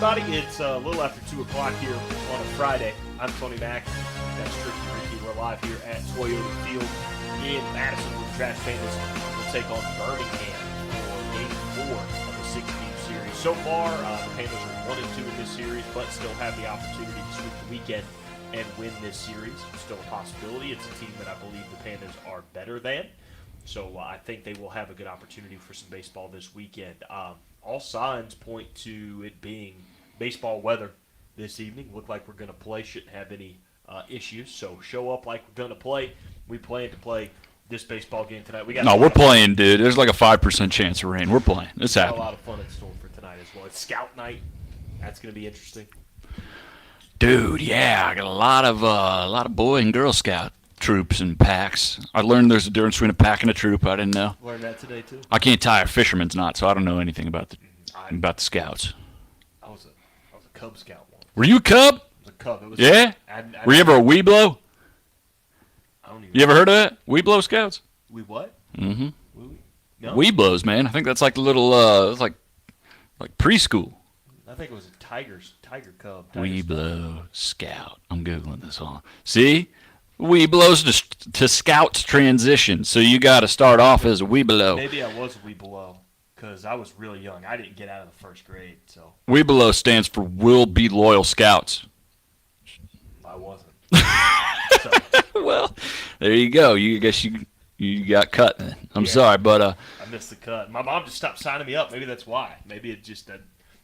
everybody. It's a little after 2 o'clock here on a Friday. I'm Tony Mack. That's Tricky Ricky. We're live here at Toyota Field in Madison where the Trash Pandas will take on Birmingham for Game 4 of the 6-game series. So far, the Panthers are 1-2 in this series, but still have the opportunity to sweep the weekend and win this series. Still a possibility. It's a team that I believe the Panthers are better than. So I think they will have a good opportunity for some baseball this weekend. All signs point to it being baseball weather this evening. Look like we're going to play. Shouldn't have any issues. So show up like we're going to play. We plan to play this baseball game tonight. We're playing, dude. There's like a 5% chance of rain. We're playing. It's happening. A lot of fun in store for tonight as well. It's Scout Night. That's going to be interesting. Dude, yeah, I got a lot of Boy and Girl Scout troops and packs. I learned there's a difference between a pack and a troop. I didn't know. Learned that today too. I can't tie a fisherman's knot, so I don't know anything about the Scouts. I was a Cub Scout once. Were you a Cub? I was a Cub. It was Yeah. Were you ever a Weeblo? I don't even. You ever heard of that? Weeblo Scouts? We what? Mm-hmm. No. Weeblos, man. I think that's like the little, it's like preschool. I think it was a Tiger Cub. Weeblo Scout. I'm Googling this all. See? Weeblos to Scouts transition. So you got to start off as a Weeblo. Maybe I was a Weeblo because I was really young. I didn't get out of the first grade, so. Weeblo stands for Will Be Loyal Scouts. I wasn't. Well, there you go. I guess you got cut then. I'm sorry, but I missed the cut. My mom just stopped signing me up. Maybe that's why. Maybe it just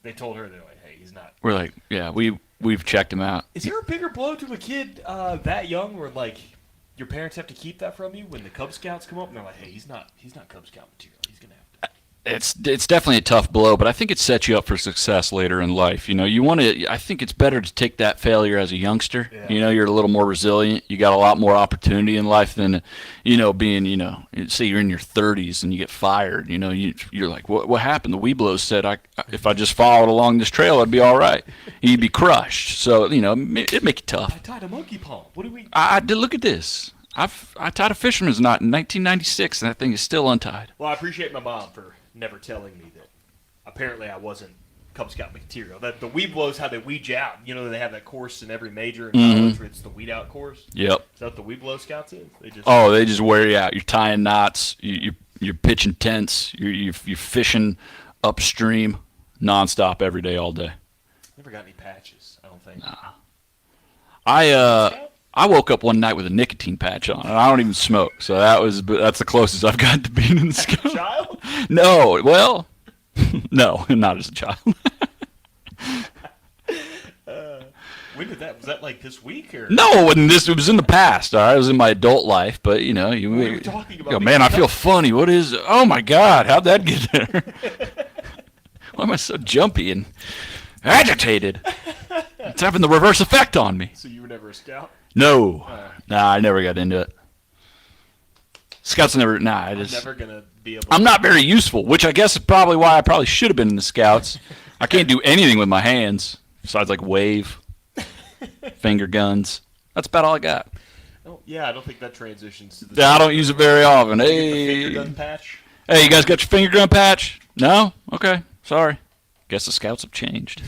they told her, they're like, hey, he's not. We're like, yeah, we've checked him out. Is there a bigger blow to a kid that young where like your parents have to keep that from you when the Cub Scouts come up and they're like, hey, he's not Cub Scout material. He's gonna have to. It's definitely a tough blow, but I think it sets you up for success later in life. You know, I think it's better to take that failure as a youngster. Yeah. You know, you're a little more resilient. You got a lot more opportunity in life than, being, say you're in your 30s and you get fired. You know, you're like, what happened? The Weeblos said if I just followed along this trail, I'd be all right. You'd be crushed. So, it'd make it tough. I tied a monkey paw. What do we? I did. Look at this. I tied a fisherman's knot in 1996, and that thing is still untied. Well, I appreciate my mom for never telling me that apparently I wasn't Cub Scout material. That the Weeblos, how they weed you out. You know, they have that course in every major in college where it's the weed out course. Yep. Is that what the Weeblo Scouts is? They just wear you out. You're tying knots. You're pitching tents. You're fishing upstream nonstop every day, all day. Never got any patches, I don't think. Nah. I woke up one night with a nicotine patch on, and I don't even smoke, so that's the closest I've gotten to being in the Scout. As a child? No, well, no, not as a child. When did that? Was that like this week or? No, it wasn't this. It was in the past. All right, it was in my adult life, but we were talking about. Man, I feel funny. What is? Oh my God, how'd that get there? Why am I so jumpy and agitated? It's having the reverse effect on me. So you were never a Scout? No. Nah, I never got into it. Scouts never. I'm never gonna be able. I'm not very useful, which I guess is probably why I probably should have been in the Scouts. I can't do anything with my hands besides like wave, finger guns. That's about all I got. Oh, yeah, I don't think that transitions to the. I don't use it very often. Hey, finger gun patch. Hey, you guys got your finger gun patch? No? Okay, sorry. Guess the Scouts have changed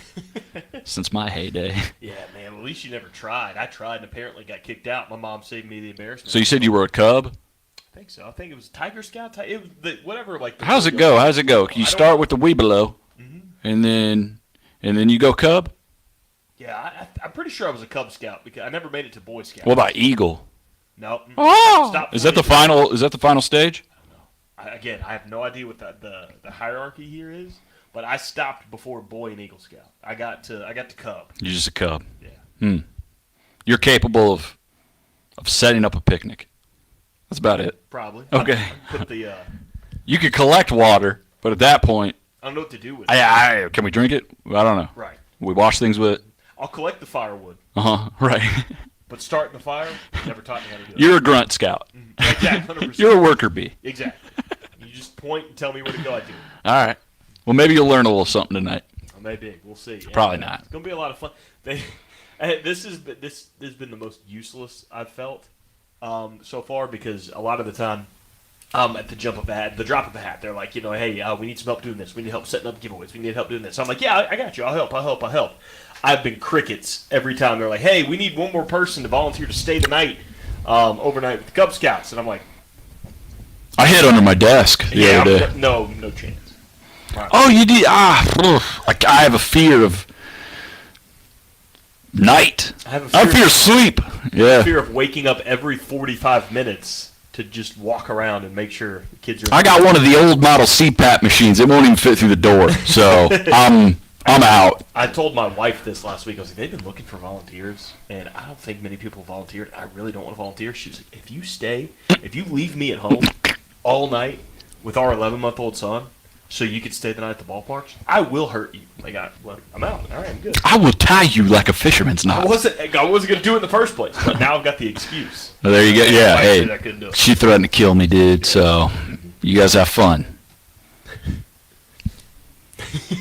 since my heyday. Yeah, man. At least you never tried. I tried and apparently got kicked out. My mom saved me the embarrassment. So you said you were a Cub? I think so. I think it was Tiger Scout. It was whatever. Like. How's it go? You start with the Weeblo, and then you go Cub? Yeah, I'm pretty sure I was a Cub Scout because I never made it to Boy Scout. What about Eagle? No. Oh! Is that the final? Is that the final stage? I don't know. Again, I have no idea what the hierarchy here is. But I stopped before Boy and Eagle Scout. I got to Cub. You're just a Cub. Yeah. You're capable of setting up a picnic. That's about it. Probably. Okay. Put the. You could collect water, but at that point, I don't know what to do with it. Can we drink it? I don't know. Right. We wash things with it. I'll collect the firewood. Right. But starting the fire, never taught me how to do it. You're a grunt scout. Exactly. 100%. You're a worker bee. Exactly. You just point and tell me where to go. I do. All right. Well, maybe you'll learn a little something tonight. Maybe. We'll see. Probably not. It's going to be a lot of fun. This has been the most useless I've felt so far because a lot of the time At the drop of a hat, they're like, hey, we need some help doing this. We need help setting up giveaways. We need help doing this. So I'm like, yeah, I got you. I'll help. I've been crickets every time. They're like, hey, we need one more person to volunteer to stay the night, overnight with the Cub Scouts. And I'm like, I hid under my desk the other day. No chance. Right. Oh, you did? Like I have a fear of night. I have a fear of sleep. Yeah. Fear of waking up every 45 minutes to just walk around and make sure the kids are. I got one of the old model CPAP machines. It won't even fit through the door, so I'm out. I told my wife this last week. I was like, they've been looking for volunteers, and I don't think many people volunteered. I really don't want to volunteer. She was like, if you leave me at home all night with our 11-month-old son, so you could stay the night at the ballparks, I will hurt you. Like I'm out. All right, I'm good. I will tie you like a fisherman's knot. I wasn't going to do it in the first place, but now I've got the excuse. Well, there you go. Yeah, hey, she threatened to kill me, dude. So you guys have fun.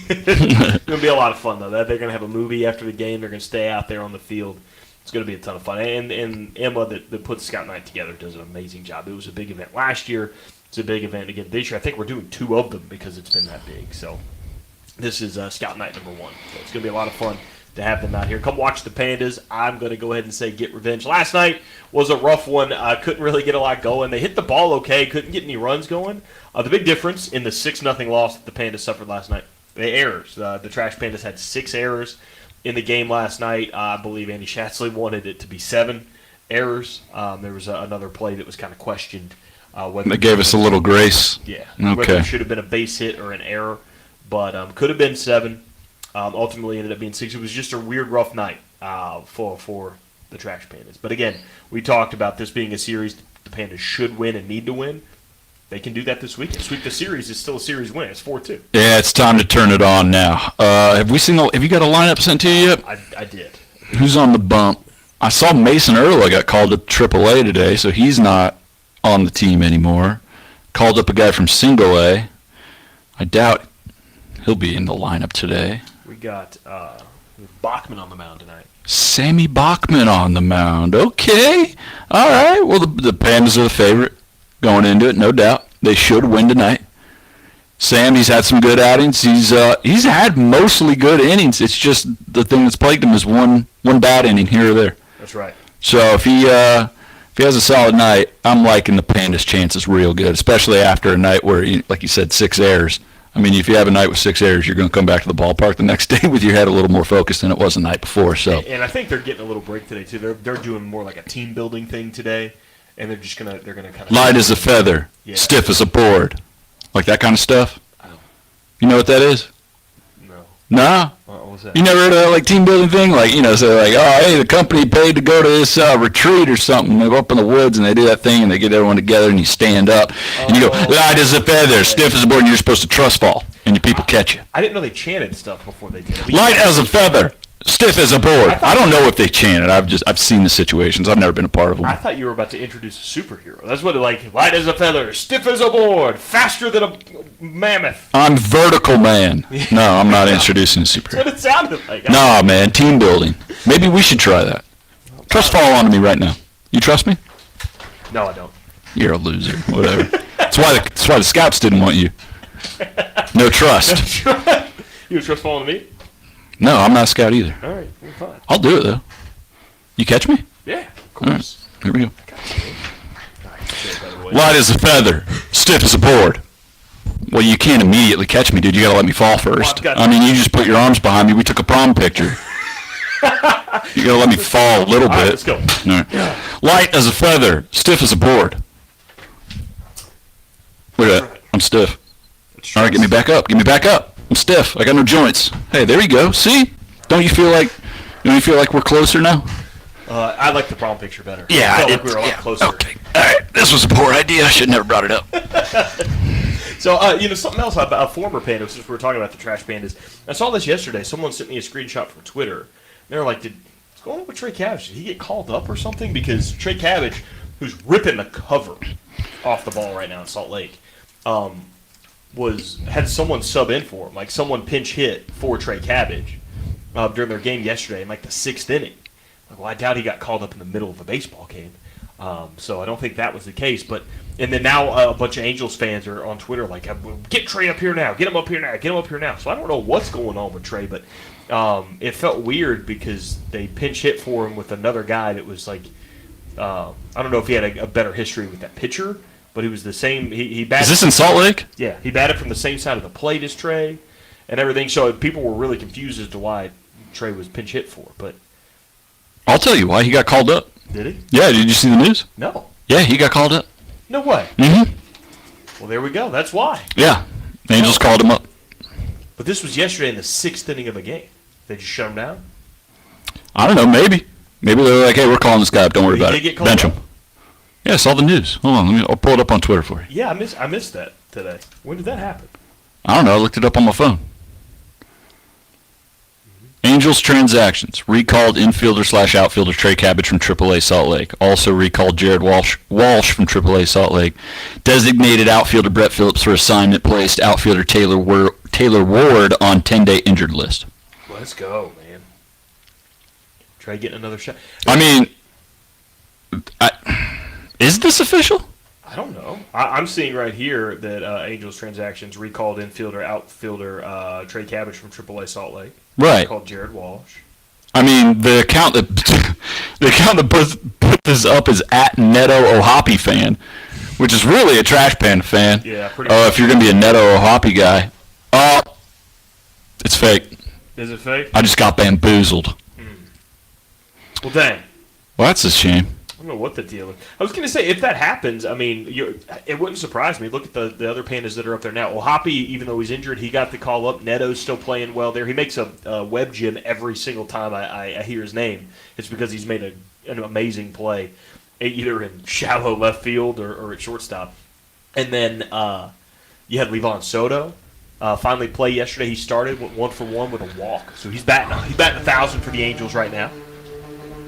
It's going to be a lot of fun, though. They're going to have a movie after the game. They're going to stay out there on the field. It's going to be a ton of fun. And Emma, that put Scout Night together, does an amazing job. It was a big event last year. It's a big event again this year. I think we're doing 2 of them because it's been that big. So this is Scout Night number 1. So it's going to be a lot of fun to have them out here. Come watch the Pandas. I'm going to go ahead and say get revenge. Last night was a rough one. Couldn't really get a lot going. They hit the ball okay. Couldn't get any runs going. The big difference in the 6-0 loss that the Pandas suffered last night, the errors. The Trash Pandas had 6 errors in the game last night. I believe Andy Shatsley wanted it to be 7 errors. There was another play that was kind of questioned. They gave us a little grace. Yeah. Okay. Whether it should have been a base hit or an error. But could have been 7. Ultimately ended up being 6. It was just a weird, rough night for the Trash Pandas. But again, we talked about this being a series the Pandas should win and need to win. They can do that this weekend. Sweep the series is still a series win. It's 4-2. Yeah, it's time to turn it on now. Have you got a lineup sent to you yet? I did. Who's on the bump? I saw Mason Earl got called to AAA today, so he's not on the team anymore. Called up a guy from Single A. I doubt he'll be in the lineup today. We got Bachman on the mound tonight. Sammy Bachman on the mound. Okay. All right. Well, the Pandas are the favorite going into it, no doubt. They should win tonight. Sam, he's had some good outings. He's had mostly good innings. It's just the thing that's plagued him is one bad inning here or there. That's right. So if he has a solid night, I'm liking the Pandas' chances real good, especially after a night where, like you said, 6 errors. I mean, if you have a night with 6 errors, you're going to come back to the ballpark the next day with your head a little more focused than it was the night before. So, and I think they're getting a little break today too. They're doing more like a team building thing today, and they're gonna kind of light as a feather, stiff as a board, like that kind of stuff. You know what that is? No. Nah. What was that? You never heard of that, like, team building thing? Like, so like, oh, hey, the company paid to go to this retreat or something. They go up in the woods and they do that thing and they get everyone together and you stand up and you go, light as a feather, stiff as a board, and you're supposed to trust fall and your people catch you. I didn't know they chanted stuff before they did it. Light as a feather, stiff as a board. I don't know if they chanted. I've seen the situations. I've never been a part of them. I thought you were about to introduce a superhero. That's what light as a feather, stiff as a board, faster than a mammoth. I'm vertical man. No, I'm not introducing a superhero. That's what it sounded like. No, man, team building. Maybe we should try that. Trust fall onto me right now. You trust me? No, I don't. You're a loser. Whatever. That's why the scouts didn't want you. No trust. You trust fall onto me? No, I'm not a scout either. All right, we're fine. I'll do it, though. You catch me? Yeah, of course. Right, here we go. Light as a feather, stiff as a board. Well, you can't immediately catch me, dude. You got to let me fall first. I mean, you just put your arms behind me. We took a prom picture. You got to let me fall a little bit. All right, let's go. All right. Yeah. Light as a feather, stiff as a board. Look at that. I'm stiff. All right, get me back up. Get me back up. I'm stiff. I got no joints. Hey, there you go. See? Don't you feel like we're closer now? I like the prom picture better. Yeah, I felt like we were a lot closer. Okay. All right. This was a poor idea. I should have never brought it up. So, something else about a former Panda, since we were talking about the Trash Pandas. I saw this yesterday. Someone sent me a screenshot from Twitter. They were like, what's going on with Trey Cabbage? Did he get called up or something? Because Trey Cabbage, who's ripping the cover off the ball right now in Salt Lake, had someone sub in for him. Like, someone pinch hit for Trey Cabbage during their game yesterday in, like, the 6th inning. Like, well, I doubt he got called up in the middle of a baseball game. So I don't think that was the case. But And then now a bunch of Angels fans are on Twitter like, get Trey up here now, get him up here now, get him up here now. So I don't know what's going on with Trey, but it felt weird because they pinch hit for him with another guy that was like, I don't know if he had a better history with that pitcher, but he was the same. He batted. Is this in Salt Lake? Yeah, he batted from the same side of the plate as Trey and everything. So people were really confused as to why Trey was pinch hit for. But I'll tell you why he got called up. did he? Yeah, did you see the news? No. Yeah, he got called up. No way. Mm-hmm. Well, there we go. That's why. Yeah, the Angels called him up. But this was yesterday in the 6th inning of a game. They just shut him down? I don't know, maybe. Maybe they were like, hey, we're calling this guy up. Don't worry about it. Bench him. Yeah, I saw the news. Hold on, I'll pull it up on Twitter for you. Yeah, I missed that today. When did that happen? I don't know. I looked it up on my phone. Angels transactions. Recalled infielder/outfielder Trey Cabbage from AAA Salt Lake. Also recalled Jared Walsh from AAA Salt Lake. Designated outfielder Brett Phillips for assignment. Placed outfielder Taylor Ward on 10-day injured list. Let's go, man. Trey getting another shot. I mean, is this official? I don't know. I'm seeing right here that Angels transactions recalled outfielder Trey Cabbage from AAA Salt Lake. Right. Called Jared Walsh. I mean, the account that put this up is at Neto Ohapi fan, which is really a trash pan fan. Yeah, pretty. If you're gonna be a Neto Ohapi guy, it's fake. Is it fake? I just got bamboozled. Well, dang. Well, that's a shame. I don't know what the deal is. I was going to say, if that happens, I mean, it wouldn't surprise me. Look at the other pandas that are up there now. Well, Hoppy, even though he's injured, he got the call up. Neto's still playing well there. He makes a web gym every single time I hear his name. It's because he's made an amazing play, either in shallow left field or at shortstop. And then you had Levon Soto finally play yesterday. He started, went 1 for 1 with a walk. So he's batting 1,000 for the Angels right now.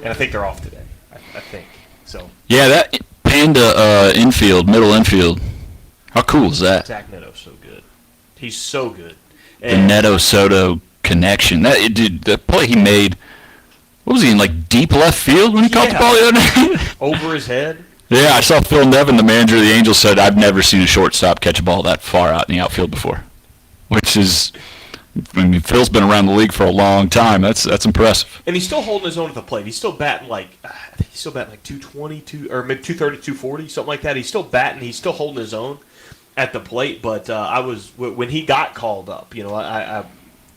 And I think they're off today. I think. So. Yeah, that Panda middle infield. How cool is that? Zach Neto's so good. He's so good. And the Neto Soto connection. The play he made. What was he in, like deep left field when he caught the ball the other day? Over his head. Yeah, I saw Phil Nevin, the manager of the Angels, said I've never seen a shortstop catch a ball that far out in the outfield before. Which is, I mean, Phil's been around the league for a long time. That's impressive. And he's still holding his own at the plate. He's still batting like 220, or maybe 230, 240, something like that. He's still batting. He's still holding his own at the plate. But when he got called up, I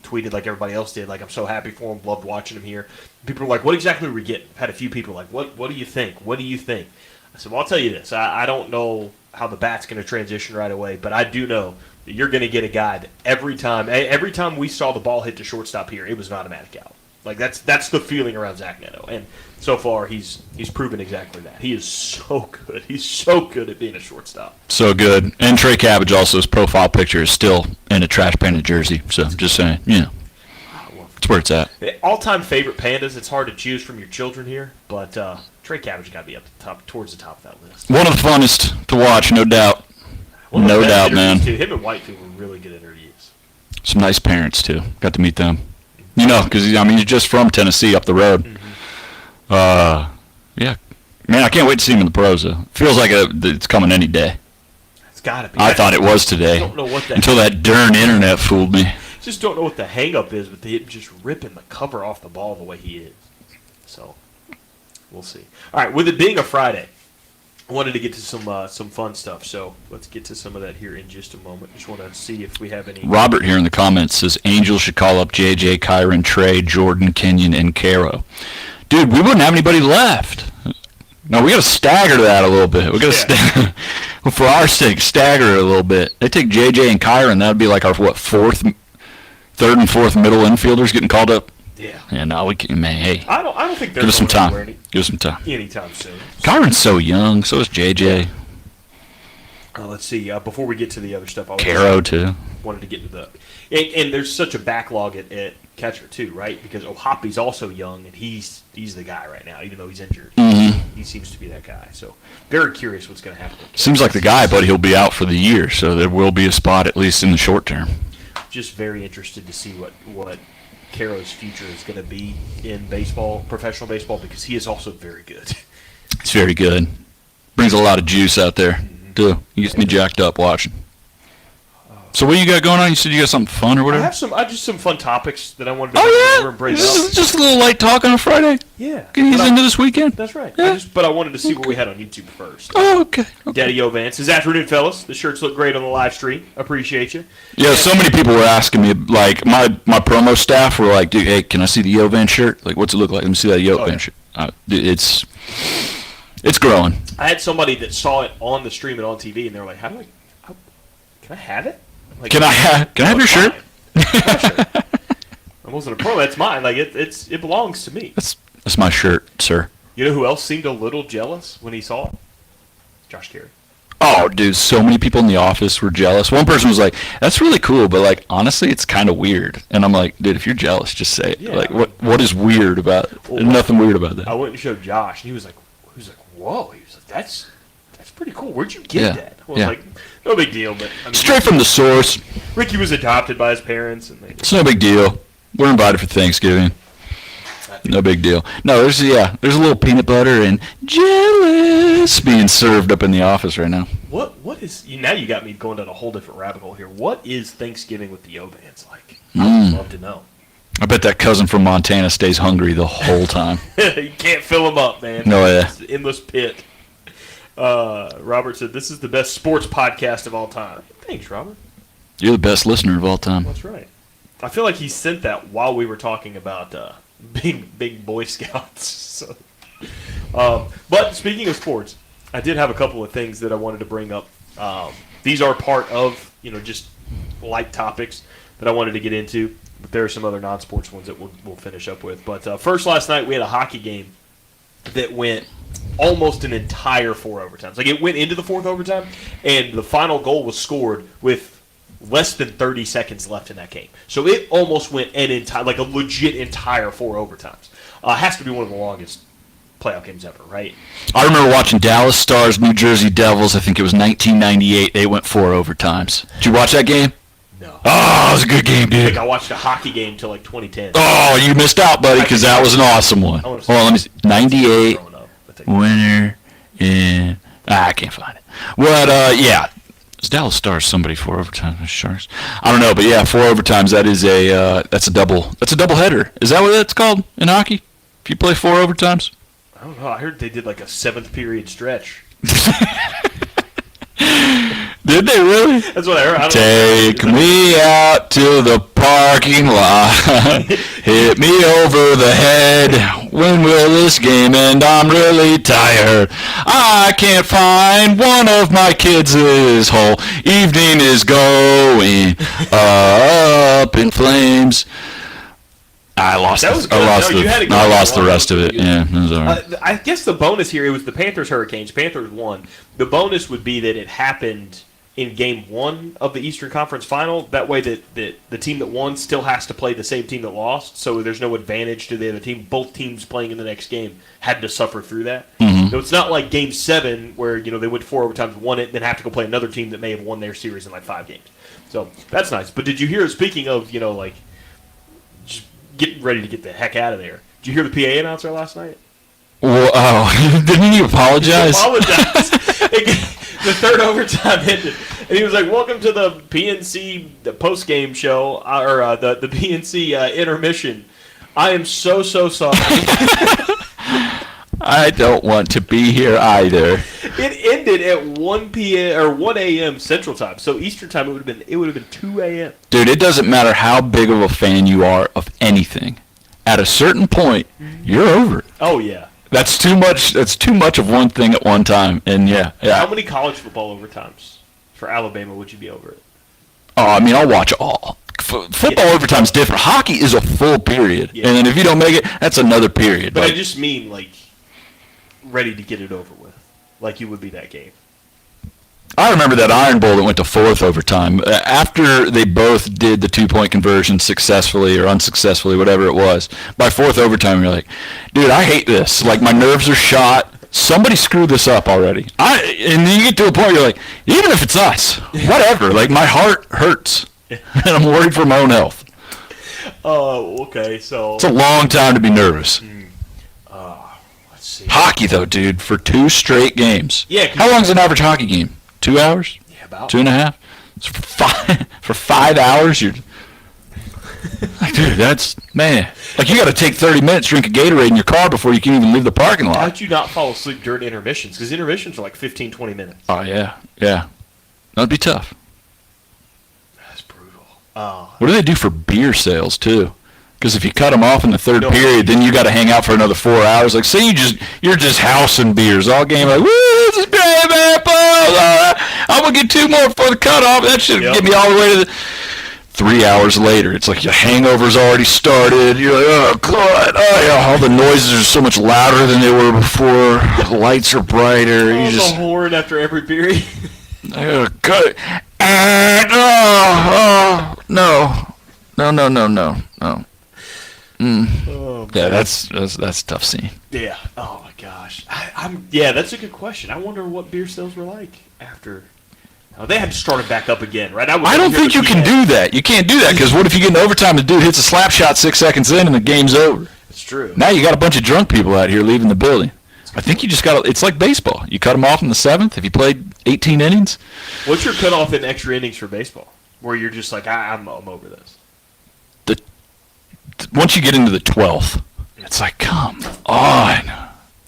tweeted like everybody else did, like I'm so happy for him, loved watching him here. People were like, what exactly are we getting? Had a few people like, what do you think? What do you think? I said, well, I'll tell you this. I don't know how the bat's going to transition right away, but I do know that you're going to get a guy that every time we saw the ball hit the shortstop here, it was an automatic out. Like that's the feeling around Zach Neto, and so far he's proven exactly that. He is so good. He's so good at being a shortstop. So good. And Trey Cabbage also, his profile picture is still in a trash painted jersey. So just saying, that's where it's at. All-time favorite pandas. It's hard to choose from your children here, but Trey Cabbage got to be up the top, towards the top of that list. One of the funnest to watch, no doubt. No doubt, man. Too. Him and Whitefield were really good interviews. Some nice parents too. Got to meet them. Because you're just from Tennessee, up the road. Mm-hmm. Yeah, man, I can't wait to see him in the pros. Though. Feels like it's coming any day. It's got to be. I thought it was today. Don't know what until that darn internet fooled me. Just don't know what the hang-up is with him just ripping the cover off the ball the way he is. So, we'll see. All right, with it being a Friday, I wanted to get to some fun stuff, so let's get to some of that here in just a moment. Just want to see if we have any. Robert here in the comments says Angels should call up JJ, Kyron, Trey, Jordan, Kenyon, and Caro. Dude, we wouldn't have anybody left. No, we got to stagger that a little bit. We got to for our sake, stagger it a little bit. They take JJ and Kyron, that would be like our third and fourth middle infielders getting called up. Yeah. Yeah, no, we can, man. Hey, I don't think they're give us some time. Give us some time. Anytime soon. Kyron's so young. So is JJ. Let's see. Before we get to the other stuff, Caro too. Wanted to get into and there's such a backlog at catcher too, right? Because Ohapi's also young, and he's the guy right now, even though he's injured. Mm-hmm. He seems to be that guy. So very curious what's going to happen. Seems like the guy, but he'll be out for the year, so there will be a spot at least in the short term. Just very interested to see what Caro's future is going to be in baseball, professional baseball, because he is also very good. It's very good. Brings a lot of juice out there. Mm-hmm. too. He gets me jacked up watching. So what you got going on? You said you got something fun or whatever? I have just some fun topics that I wanted to go over and bring up. Just a little light talk on a Friday? Yeah. Get ease into this weekend? That's right. Yeah. But I wanted to see what we had on YouTube first. Oh, okay. Daddy O Vance. This afternoon, fellas. The shirts look great on the live stream. Appreciate you. Yeah, so many people were asking me, like, my promo staff were like, dude, hey, can I see the Yo Van shirt? Like, what's it look like? Let me see that Yo Van shirt. Dude, it's growing. I had somebody that saw it on the stream and on TV, and they were like, can I have it? Like, Can I have your shirt? I wasn't a pro. That's mine. Like it belongs to me. That's my shirt, sir. You know who else seemed a little jealous when he saw it? Josh Carey. Oh, dude, so many people in the office were jealous. One person was like, "That's really cool, but like honestly, it's kind of weird." And I'm like, "Dude, if you're jealous, just say it. Yeah, like, what is weird about it? There's nothing weird about that." I went and showed Josh, and he was like, "Whoa!" He was like, "That's pretty cool. Where'd you get that?" I was like, "No big deal." But I mean, straight from the source. Ricky was adopted by his parents, and it's no big deal. We're invited for Thanksgiving. No big deal. No, there's a little peanut butter and jealous being served up in the office right now. What is now? You got me going down a whole different rabbit hole here. What is Thanksgiving with the Ovans like? I'd love to know. I bet that cousin from Montana stays hungry the whole time. You can't fill him up, man. No way. It's an endless pit. Robert said, "This is the best sports podcast of all time." Thanks, Robert. You're the best listener of all time. That's right. I feel like he sent that while we were talking about big Boy Scouts. But speaking of sports, I did have a couple of things that I wanted to bring up. These are part of just light topics that I wanted to get into. But there are some other non-sports ones that we'll finish up with. But first, last night we had a hockey game that went almost an entire 4 overtimes. Like, it went into the 4th overtime, and the final goal was scored with less than 30 seconds left in that game. So it almost went a legit entire 4 overtimes. Has to be one of the longest playoff games ever, right? I remember watching Dallas Stars, New Jersey Devils. I think it was 1998. They went 4 overtimes. Did you watch that game? No. Oh, it was a good game, dude. I think I watched a hockey game until like 2010. Oh, you missed out, buddy, because that was an awesome one. Hold on, let me see. 98 winner in... I can't find it. But, yeah. Is Dallas Stars somebody 4 overtimes? Sharks? I don't know, but yeah, 4 overtimes. That is that's a double header. Is that what that's called in hockey? If you play 4 overtimes? I don't know. I heard they did like a 7th period stretch. Did they really? That's what I heard. Take me out to the parking lot. Hit me over the head. When will this game end? I'm really tired. I can't find one of my kids. This whole evening is going up in flames. I lost the rest of it. Yeah, it was all right. I guess the bonus here, it was the Panthers Hurricanes. Panthers won. The bonus would be that it happened in Game 1 of the Eastern Conference Final. That way that the team that won still has to play the same team that lost, so there's no advantage to the other team. Both teams playing in the next game had to suffer through that. Mm-hmm. So it's not like Game 7 where they went 4 overtimes, won it, then have to go play another team that may have won their series in like 5 games. So that's nice. But did you hear, speaking of, just getting ready to get the heck out of there, did you hear the PA announcer last night? Well, didn't he apologize? He apologized. The 3rd overtime ended, and he was like, "Welcome to the PNC post-game show, or the PNC intermission. I am so sorry." I don't want to be here either. It ended at 1 p.m. or 1 a.m. Central Time, so Eastern Time it would have been 2 a.m. Dude, it doesn't matter how big of a fan you are of anything. At a certain point, you're over it. Oh yeah. That's too much. That's too much of one thing at one time, and yeah. How many college football overtimes for Alabama would you be over it? Oh, I mean, I'll watch all. Football overtime's different. Hockey is a full period, and then if you don't make it, that's another period. But I just mean ready to get it over with, like you would be that game. I remember that Iron Bowl that went to 4th overtime. After they both did the 2-point conversion successfully or unsuccessfully, whatever it was, by 4th overtime, you're like, dude, I hate this. Like, my nerves are shot. Somebody screwed this up already. And then you get to a point where you're like, even if it's us, whatever. Like, my heart hurts, and I'm worried for my own health. Oh, okay, so... It's a long time to be nervous. Let's see. Hockey, though, dude, for 2 straight games. Yeah. How long's an average hockey game? 2 hours? Yeah, about 2.5. So for 5 hours, you're like, dude, that's man. Like, you got to take 30 minutes, drink a Gatorade in your car before you can even leave the parking lot. How'd you not fall asleep during intermissions? Because intermissions are like 15, 20 minutes. Oh yeah. That'd be tough. That's brutal. What do they do for beer sales too? Because if you cut them off in the third period, then you got to hang out for another 4 hours. Like, say you're just housing beers all game. Like, woo, this is great, man. I'm gonna get 2 more before the cutoff. That should get me all the way to the. 3 hours later, it's like your hangover's already started. You're like, oh god, oh yeah, all the noises are so much louder than they were before. The lights are brighter. You just the horn after every period. Oh, God. No. Oh, Yeah, that's a tough scene. Yeah. Oh my gosh. Yeah, that's a good question. I wonder what beer sales were like after. Oh, they had to start it back up again, right? I don't think you can do that. You can't do that because what if you get in overtime and the dude hits a slap shot 6 seconds in and the game's over? It's true. Now you got a bunch of drunk people out here leaving the building. I think you just got to, it's like baseball. You cut them off in the 7th if you played 18 innings. What's your cutoff in extra innings for baseball? Where you're just like, I'm over this. Once you get into the 12th, it's like, come on.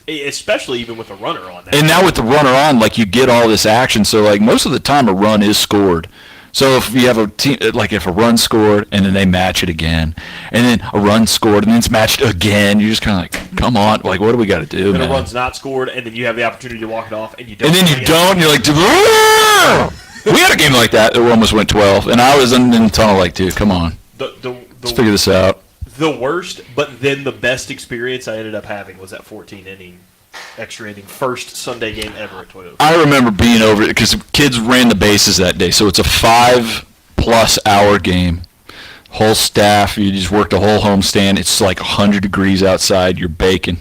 Especially even with a runner on that. And now with the runner on, like, you get all this action. So, like, most of the time a run is scored. So if you have a team, like if a run scored and then they match it again, and then a run scored and then it's matched again, you're just kind of like, come on, like, what do we got to do, and man? a run's not scored, and then you have the opportunity to walk it off, and you don't. And then you don't, and you're like, we had a game like that we almost went 12, and I was in the tunnel like, dude, come on. Let's figure this out. The worst, but then the best experience I ended up having was that 14-inning, extra inning, first Sunday game ever at Toyota. I remember being over it because kids ran the bases that day, so it's a 5+ hour game. Whole staff, you just worked a whole homestand. It's like 100 degrees outside. You're baking.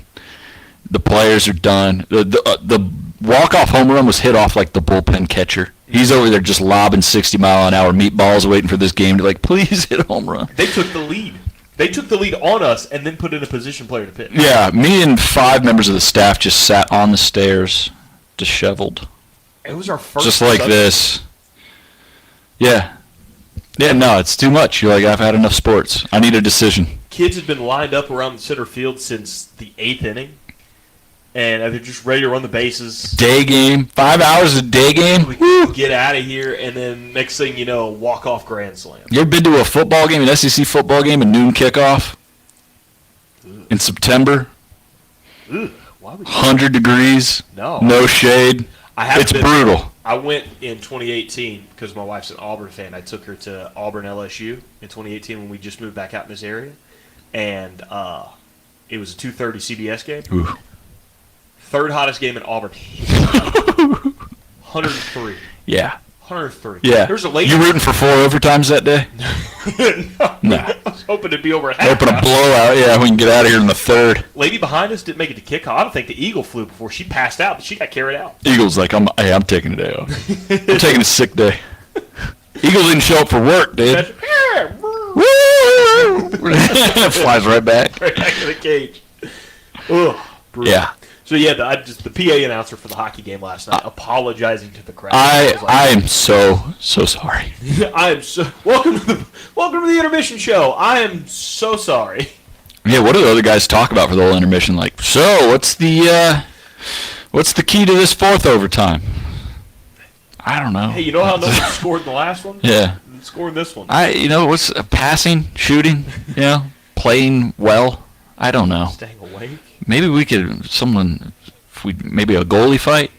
The players are done. The walk-off home run was hit off like the bullpen catcher. He's over there just lobbing 60-mile-an-hour meatballs waiting for this game to, like, please hit a home run. They took the lead. They took the lead on us and then put in a position player to pitch. Yeah, me and 5 members of the staff just sat on the stairs, disheveled. It was our first. Just like this. Yeah. Yeah, no, it's too much. You're like, I've had enough sports. I need a decision. Kids had been lined up around the center field since the 8th inning, and they're just ready to run the bases. Day game. 5 hours a day game. We can get out of here, and then next thing you know, walk-off grand slam. You ever been to a football game, an SEC football game, a noon kickoff in September? Ugh, why would you? 100 degrees. No shade. It's brutal. I went in 2018 because my wife's an Auburn fan. I took her to Auburn LSU in 2018 when we just moved back out in this area, and it was a 2:30 CBS game. Ooh. Third hottest game in Auburn history. 103. Yeah. 103. Yeah. There's a lady. You rooting for 4 overtimes that day? No. I was hoping it'd be over at Hoping a halftime. blowout. Yeah, we can get out of here in the 3rd. Lady behind us didn't make it to kickoff. I don't think the Eagle flew before she passed out, but she got carried out. Eagles like, I'm taking a day off. I'm taking a sick day. Eagles didn't show up for work, dude. Flies right back. Right back to the cage. Ugh. Brutal. Yeah. So yeah, the PA announcer for the hockey game last night apologizing to the crowd. I am so sorry. I am so welcome to the intermission show. I am so sorry. Yeah, what do the other guys talk about for the whole intermission? Like, so what's the key to this 4th overtime? I don't know. Hey, you know how no one scored in the last one? Yeah. Scored this one. What's passing, shooting, playing well? I don't know. Staying awake. Maybe we could maybe a goalie fight.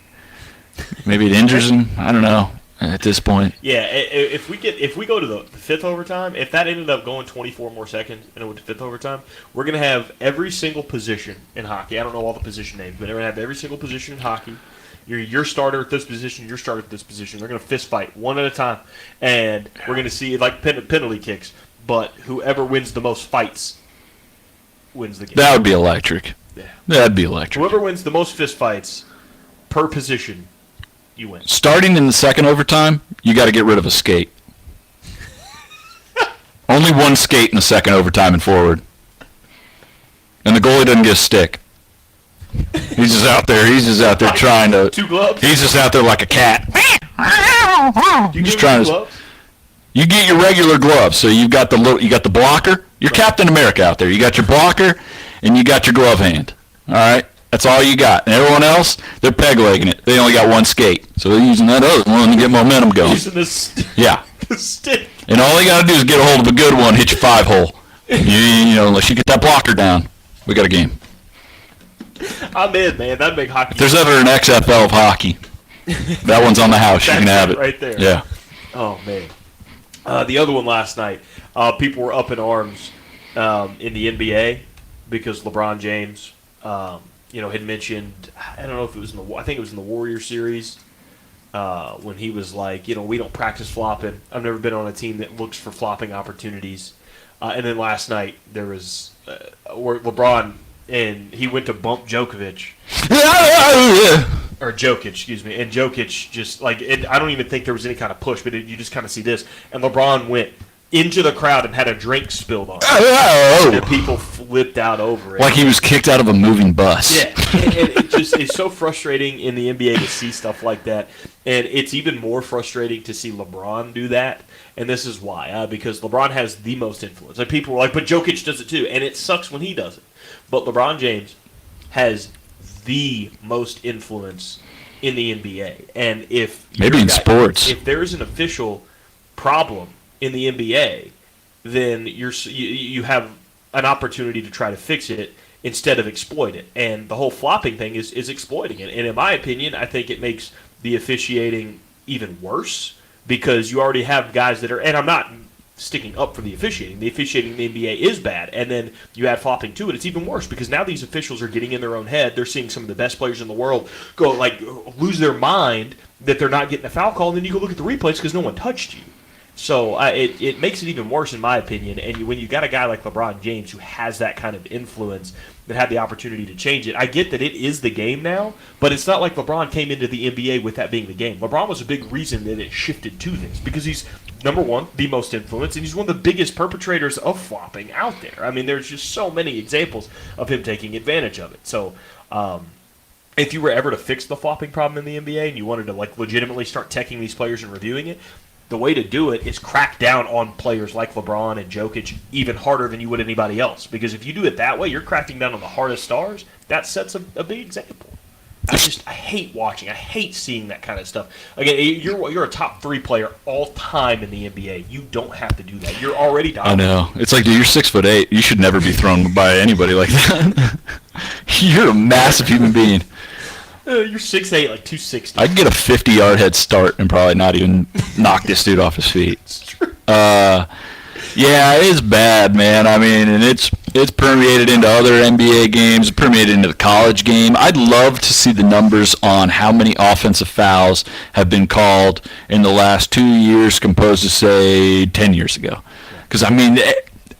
Maybe it injures him. I don't know at this point. Yeah, if we go to the 5th overtime, if that ended up going 24 more seconds and it went to 5th overtime, we're gonna have every single position in hockey. I don't know all the position names, but we're gonna have every single position in hockey. Your starter at this position, your starter at this position. They're gonna fist fight one at a time, and we're gonna see like penalty kicks. But whoever wins the most fights wins the game. That would be electric. Yeah. That'd be electric. Whoever wins the most fist fights per position, you win. Starting in the 2nd overtime, you got to get rid of a skate. Only one skate in the 2nd overtime and forward. And the goalie doesn't get a stick. He's just out there. He's just out there trying to. 2 gloves. He's just out there like a cat. Do you Just give trying him to. gloves? You get your regular gloves. So you got the blocker. You're Captain America out there. You got your blocker, and you got your glove hand. All right, that's all you got. And everyone else, they're peg legging it. They only got one skate, so they're using that other one to get momentum going. Using this Yeah. the stick. And all you got to do is get a hold of a good one, hit your 5-hole. You know, unless you get that blocker down, we got a game. I'm in, man. That'd make hockey. If there's ever an XFL of hockey, that one's on the house. You can have it right there. Yeah. Oh man. The other one last night, people were up in arms in the NBA because LeBron James, had mentioned. I don't know if it was I think it was in the Warrior series. When he was like, we don't practice flopping. I've never been on a team that looks for flopping opportunities. And then last night there was where LeBron and he went to bump Djokovic. Or Jokic, excuse me. And Jokic just, I don't even think there was any kind of push, but you just kind of see this. And LeBron went into the crowd and had a drink spilled on him. And people flipped out over it. Like he was kicked out of a moving bus. Yeah. And it's so frustrating in the NBA to see stuff like that. And it's even more frustrating to see LeBron do that. And this is why. Because LeBron has the most influence. Like people were like, but Jokic does it too. And it sucks when he does it. But LeBron James has the most influence in the NBA. And maybe in sports. If there is an official problem in the NBA, then you have an opportunity to try to fix it instead of exploit it. And the whole flopping thing is exploiting it. And in my opinion, I think it makes the officiating even worse because you already have guys that are, and I'm not sticking up for the officiating. The officiating in the NBA is bad, and then you add flopping to it. It's even worse because now these officials are getting in their own head. They're seeing some of the best players in the world lose their mind that they're not getting a foul call, and then you go look at the replays because no one touched you. So it makes it even worse in my opinion. And when you got a guy like LeBron James who has that kind of influence that had the opportunity to change it, I get that it is the game now, but it's not like LeBron came into the NBA with that being the game. LeBron was a big reason that it shifted to this because he's, number one, the most influence, and he's one of the biggest perpetrators of flopping out there. I mean, there's just so many examples of him taking advantage of it. So if you were ever to fix the flopping problem in the NBA and you wanted to legitimately start teching these players and reviewing it, the way to do it is crack down on players like LeBron and Jokic even harder than you would anybody else. Because if you do it that way, you're cracking down on the hardest stars. That sets a big example. I hate watching. I hate seeing that kind of stuff. Again, you're a top 3 player all time in the NBA. You don't have to do that. You're already dominant. I know. It's like, dude, you're 6'8". You should never be thrown by anybody like that. You're a massive human being. You're 6'8", 260. I'd get a 50-yard head start and probably not even knock this dude off his feet. It's true. Yeah, it's bad, man. I mean, and it's permeated into other NBA games, permeated into the college game. I'd love to see the numbers on how many offensive fouls have been called in the last 2 years composed to, say, 10 years ago. Because, I mean,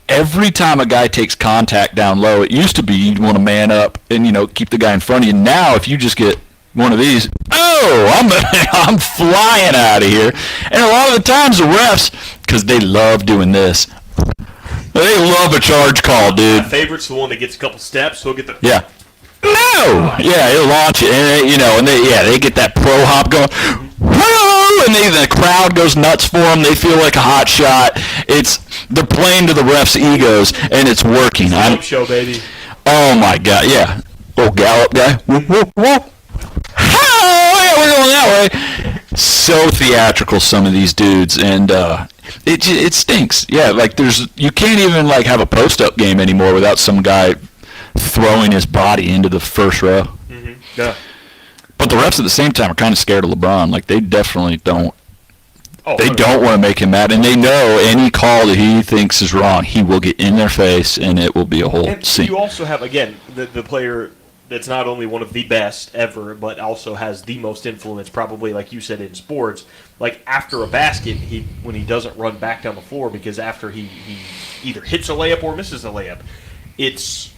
every time a guy takes contact down low, it used to be you'd want to man up and, keep the guy in front of you. Now, if you just get one of these, I'm flying out of here. And a lot of the times the refs, because they love doing this, they love a charge call, dude. My favorite's the one that gets a couple steps. He'll get the Yeah, he'll launch it, and they get that pro hop going. Woo! And the crowd goes nuts for them. They feel like a hot shot. They're playing to the refs' egos, and it's working. It's show, baby. Oh my God, yeah. Oh, Gallup guy. Whoop, whoop, whoop. Oh, yeah, we're going that way. So theatrical, some of these dudes, and it stinks. Yeah, you can't even have a post-up game anymore without some guy throwing his body into the first row. Mm-hmm. Yeah. But the refs at the same time are kind of scared of LeBron. They definitely don't. They 100%. don't want to make him mad, and they know any call that he thinks is wrong, he will get in their face, and it will be a whole scene. You also have, again, the player that's not only one of the best ever, but also has the most influence, probably, like you said, in sports. After a basket, when he doesn't run back down the floor, because after he either hits a layup or misses a layup, it's,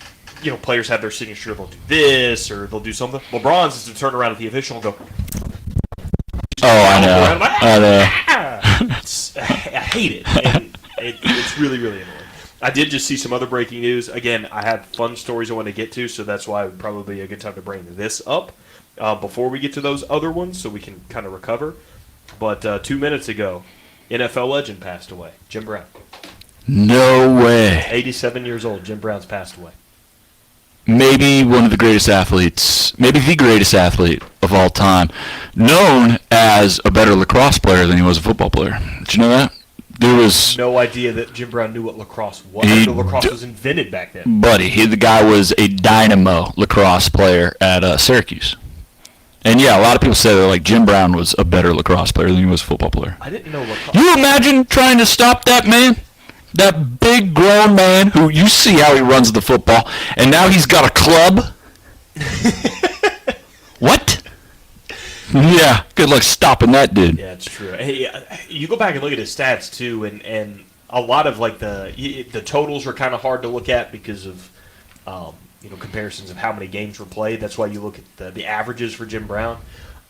players have their signature. They'll do this, or they'll do something. LeBron's is to turn around at the official and go, oh, I know. I hate it. And it's really, really annoying. I did just see some other breaking news. Again, I have fun stories I want to get to, so that's why it would probably be a good time to bring this up before we get to those other ones so we can kind of recover. But 2 minutes ago, NFL legend passed away, Jim Brown. No way. 87 years old, Jim Brown's passed away. Maybe one of the greatest athletes, maybe the greatest athlete of all time, known as a better lacrosse player than he was a football player. Did you know that? There was no idea that Jim Brown knew what lacrosse was. I know lacrosse was invented back then. Buddy, the guy was a dynamo lacrosse player at Syracuse. And yeah, a lot of people say that like Jim Brown was a better lacrosse player than he was a football player. I didn't know lacrosse. You imagine trying to stop that man? That big grown man who you see how he runs the football, and now he's got a club? What? Yeah, good luck stopping that dude. Yeah, it's true. Hey, you go back and look at his stats too, and a lot of like the totals are kind of hard to look at because of comparisons of how many games were played. That's why you look at the averages for Jim Brown.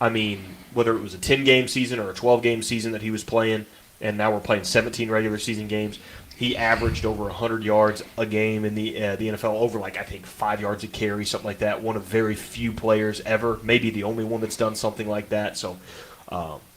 I mean, whether it was a 10-game season or a 12-game season that he was playing, and now we're playing 17 regular season games. He averaged over 100 yards a game in the NFL, over I think 5 yards a carry, something like that. One of very few players ever, maybe the only one that's done something like that. So,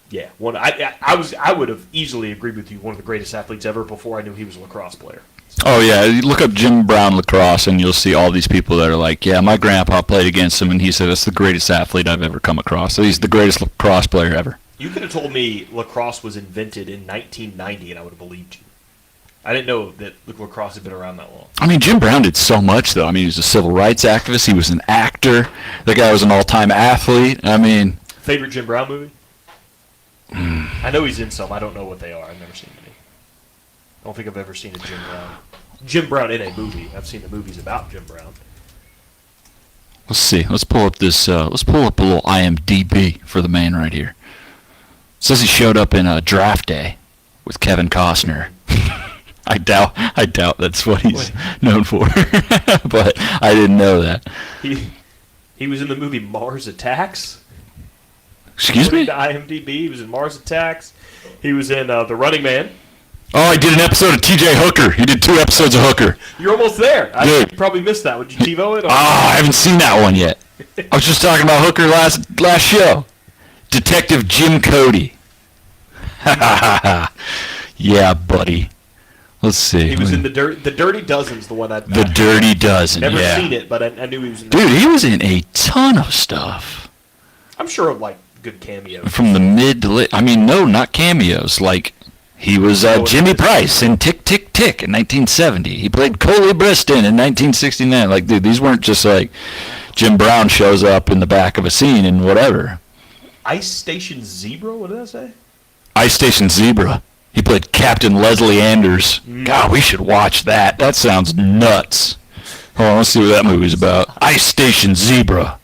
yeah, I would have easily agreed with you. One of the greatest athletes ever before I knew he was a lacrosse player. Oh yeah, you look up Jim Brown lacrosse, and you'll see all these people that are like, yeah, my grandpa played against him, and he said that's the greatest athlete I've ever come across. So he's the greatest lacrosse player ever. You could have told me lacrosse was invented in 1990, and I would have believed you. I didn't know that lacrosse had been around that long. I mean, Jim Brown did so much, though. I mean, he was a civil rights activist. He was an actor. The guy was an all-time athlete. I mean... Favorite Jim Brown movie? I know he's in some. I don't know what they are. I've never seen any. I don't think I've ever seen a Jim Brown in a movie. I've seen the movies about Jim Brown. Let's see. Let's pull up this. Let's pull up a little IMDb for the man right here. It says he showed up in Draft Day with Kevin Costner. I doubt that's what he's known for, but I didn't know that. He was in the movie Mars Attacks. Excuse me? To IMDb, he was in Mars Attacks. He was in The Running Man. Oh, he did an episode of T.J. Hooker. He did 2 episodes of Hooker. You're almost there. Dude. You probably missed that. Would you TiVo it? I haven't seen that one yet. I was just talking about Hooker last show. Detective Jim Cody. Yeah, buddy. Let's see. He was in the Dirty Dozen's the one I... The Dirty Dozen, Never yeah. seen it, but I knew he was in Dude, he was in a ton of stuff. I'm sure of, good cameos. From the mid to late... I mean, no, not cameos. He was Jimmy Price in Tick, Tick, Tick in 1970. He played Coley Briston in 1969. Dude, these weren't just Jim Brown shows up in the back of a scene and whatever. Ice Station Zebra? What did I say? Ice Station Zebra. He played Captain Leslie Anders. God, we should watch that. That sounds nuts. Hold on, let's see what that movie's about. Ice Station Zebra.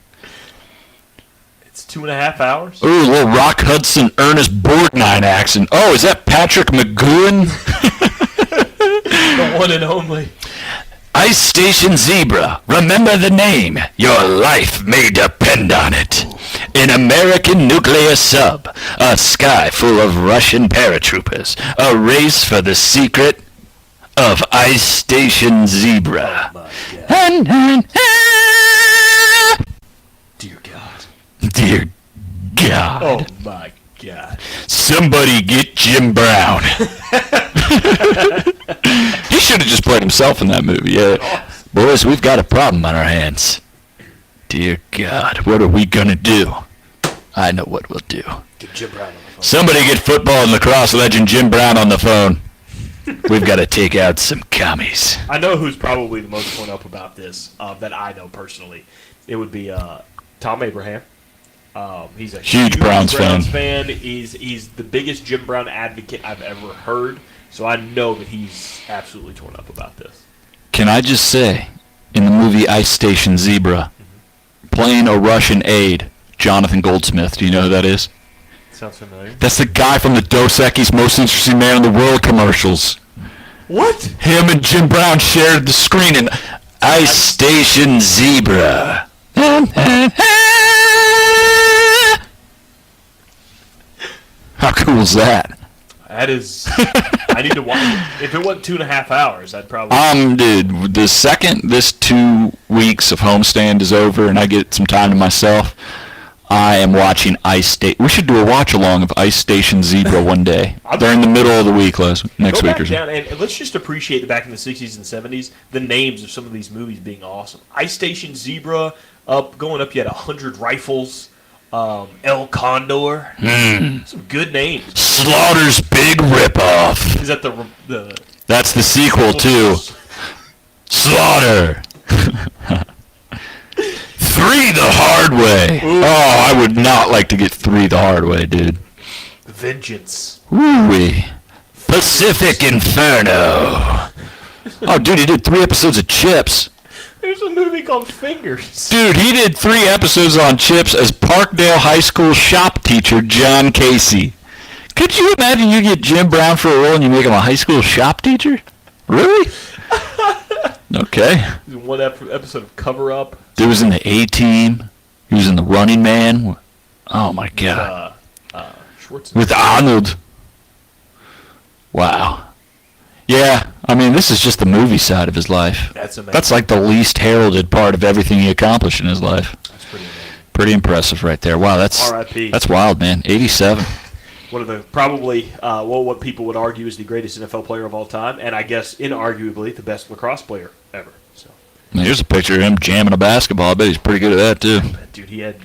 It's 2.5 hours. Ooh, a little Rock Hudson, Ernest Borgnine accent. Oh, is that Patrick McGowan? The one and only. Ice Station Zebra. Remember the name. Your life may depend on it. An American nuclear sub. A sky full of Russian paratroopers. A race for the secret of Ice Station Zebra. Oh my God. Dear God. Dear God. Oh my God. Somebody get Jim Brown. He should have just played himself in that movie. Yeah. Boys, we've got a problem on our hands. Dear God, what are we gonna do? I know what we'll do. Get Jim Brown on the phone. Somebody get football and lacrosse legend Jim Brown on the phone. We've got to take out some commies. I know who's probably the most torn up about this that I know personally. It would be Tom Abraham. He's a huge Browns fan. He's the biggest Jim Brown advocate I've ever heard. So I know that he's absolutely torn up about this. Can I just say, in the movie Ice Station Zebra, playing a Russian aide, Jonathan Goldsmith, do you know who that is? Sounds familiar. That's the guy from the Dos Equis Most Interesting Man in the World commercials. What? Him and Jim Brown shared the screen in Ice Station Zebra. How cool is that? That is... I need to watch it. If it wasn't 2.5 hours, I'd probably... Dude, the second this 2 weeks of homestand is over and I get some time to myself, I am watching Ice Station. We should do a watch-along of Ice Station Zebra one day. During the middle of the week next week or so. Down and let's just appreciate the back in the 60s and 70s, the names of some of these movies being awesome. Ice Station Zebra, going up, you had 100 Rifles, El Condor. Some good names. Slaughter's Big Ripoff. Is that the That's the sequel, too. Slaughter. 3 the hard way. Ooh. Oh, I would not like to get 3 the hard way, dude. Vengeance. Ooh-wee. Pacific Inferno. Oh, dude, he did 3 episodes of Chips. There's a movie called Fingers. Dude, he did 3 episodes on Chips as Parkdale High School shop teacher John Casey. Could you imagine you get Jim Brown for a role and you make him a high school shop teacher? Really? Okay. One episode of Cover Up. Dude was in the A-Team. He was in The Running Man. Oh, my God. With Arnold. Wow. Yeah, I mean, this is just the movie side of his life. That's amazing. That's like the least heralded part of everything he accomplished in his life. That's pretty amazing. Pretty impressive right there. Wow, that's R.I.P. That's wild, man. 87. One of the probably what people would argue is the greatest NFL player of all time, and I guess inarguably the best lacrosse player ever. So here's a picture of him jamming a basketball. I bet he's pretty good at that too. Dude, he had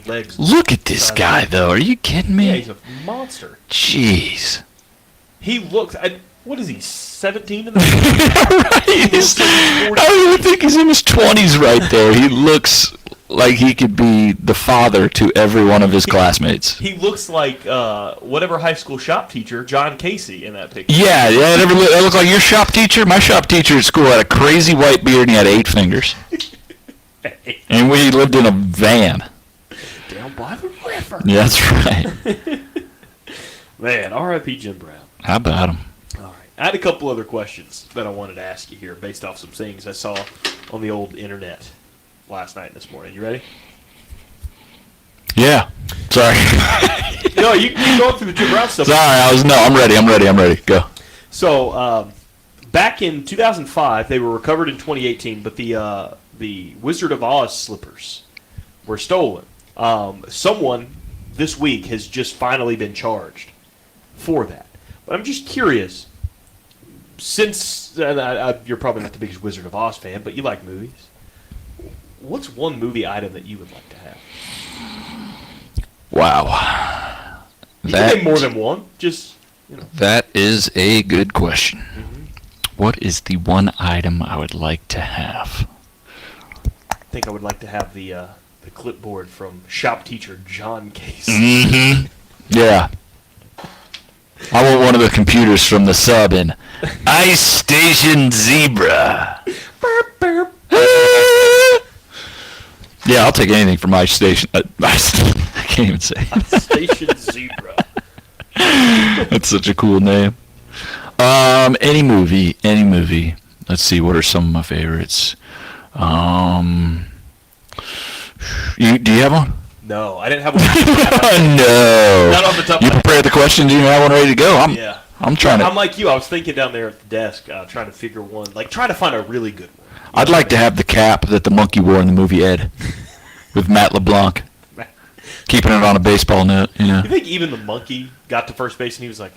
legs. Look at this guy, though. Are you kidding me? Yeah, he's a monster. Jeez. He looks. What is he? 17 in the right. I don't even think he's in his 20s right there. He looks like he could be the father to every one of his classmates. He looks like whatever high school shop teacher, John Casey, in that picture. Yeah, that looks like your shop teacher. My shop teacher at school had a crazy white beard and he had 8 fingers. And we lived in a van. Down by the river. Yeah, that's right. Man, R.I.P. Jim Brown. How about him? All right. I had a couple other questions that I wanted to ask you here based off some things I saw on the old internet last night and this morning. You ready? Yeah. Sorry. No, you go through the Jim Brown stuff. Sorry, I'm ready. Go. So, back in 2005, they were recovered in 2018, but the Wizard of Oz slippers were stolen. Someone this week has just finally been charged for that. But I'm just curious, since you're probably not the biggest Wizard of Oz fan, but you like movies, what's one movie item that you would like to have? Wow. You can name more than one. Just, That is a good question. Mm-hmm. What is the one item I would like to have? I think I would like to have the clipboard from shop teacher John Casey. Mm-hmm. Yeah. I want one of the computers from the sub in Ice Station Zebra. Burp, burp. Yeah, I'll take anything from Ice Station. I can't even say. Ice Station Zebra. That's such a cool name. Any movie. Let's see, what are some of my favorites? Do you have one? No, I didn't have one. No. Not off the top. You prepared the questions. You have one ready to go. I'm trying to. I'm like you. I was thinking down there at the desk, trying to figure one, like trying to find a really good one. I'd like to have the cap that the monkey wore in the movie Ed, with Matt LeBlanc, keeping it on a baseball note. You think even the monkey got to first base and he was like,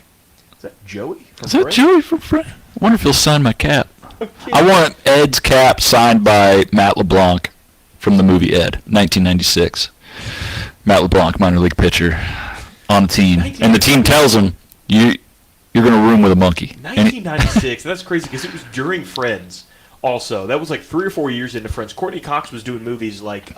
"Is that Joey? Joey from Friends? I wonder if he'll sign my cap." Okay. I want Ed's cap signed by Matt LeBlanc from the movie Ed, 1996. Matt LeBlanc, minor league pitcher, on a team, and the team tells him, "You're going to room with a monkey." 1996. That's crazy because it was during Friends. Also, that was like 3 or 4 years into Friends. Courtney Cox was doing movies like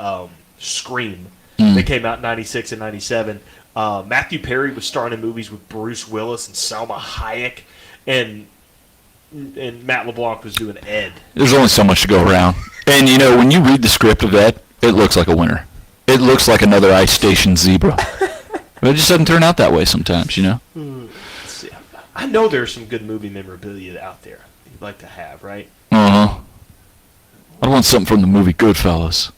Scream. They came out in 96 and 97. Matthew Perry was starring in movies with Bruce Willis and Salma Hayek, and Matt LeBlanc was doing Ed. There's only so much to go around. And, when you read the script of Ed, it looks like a winner. It looks like another Ice Station Zebra. But it just doesn't turn out that way sometimes, Let's see. I know there's some good movie memorabilia out there you'd like to have, right? Uh-huh. I want something from the movie Goodfellas.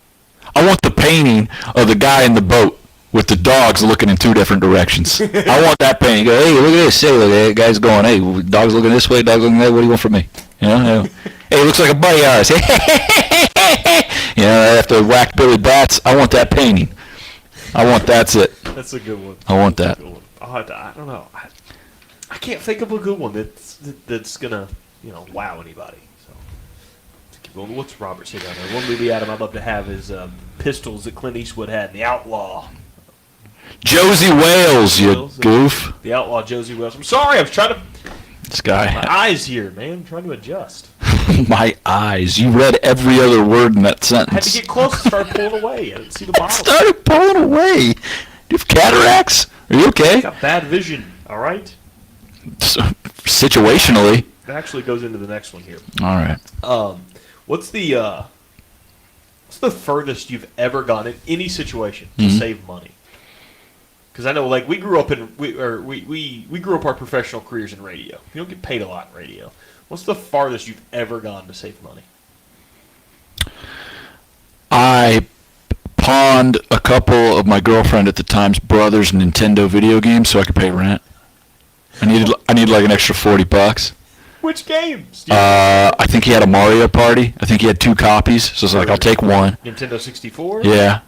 I want the painting of the guy in the boat with the dogs looking in 2 different directions. I want that painting. Go, hey, look at this. Hey, look at that guy's going, hey, dog's looking this way, dog's looking that way. What do you want from me? Hey, it looks like a buddy of ours. After whack Billy Bats, I want that painting. I want that's it. That's a good one. I want that. I don't know. I can't think of a good one that's gonna wow anybody. So to keep going, what's Robert say down there? One movie, Adam, I'd love to have is Pistols that Clint Eastwood had, The Outlaw. Josie Wales, you goof. The Outlaw, Josie Wales. I'm sorry, I was trying to. This guy. My eyes here, man. I'm trying to adjust. My eyes. You read every other word in that sentence. I had to get close and start pulling away. I didn't see the bottle. Started pulling away. Do you have cataracts? Are you okay? I got bad vision. All right. So, situationally. That actually goes into the next one here. All right. What's the furthest you've ever gone in any situation to save money? Because I know, like, we grew up our professional careers in radio. You don't get paid a lot in radio. What's the farthest you've ever gone to save money? I pawned a couple of my girlfriend at the time's brother's Nintendo video games so I could pay rent. I needed like an extra $40. Which games? I think he had a Mario Party. I think he had 2 copies, so I was like, I'll take one. Nintendo 64? Yeah.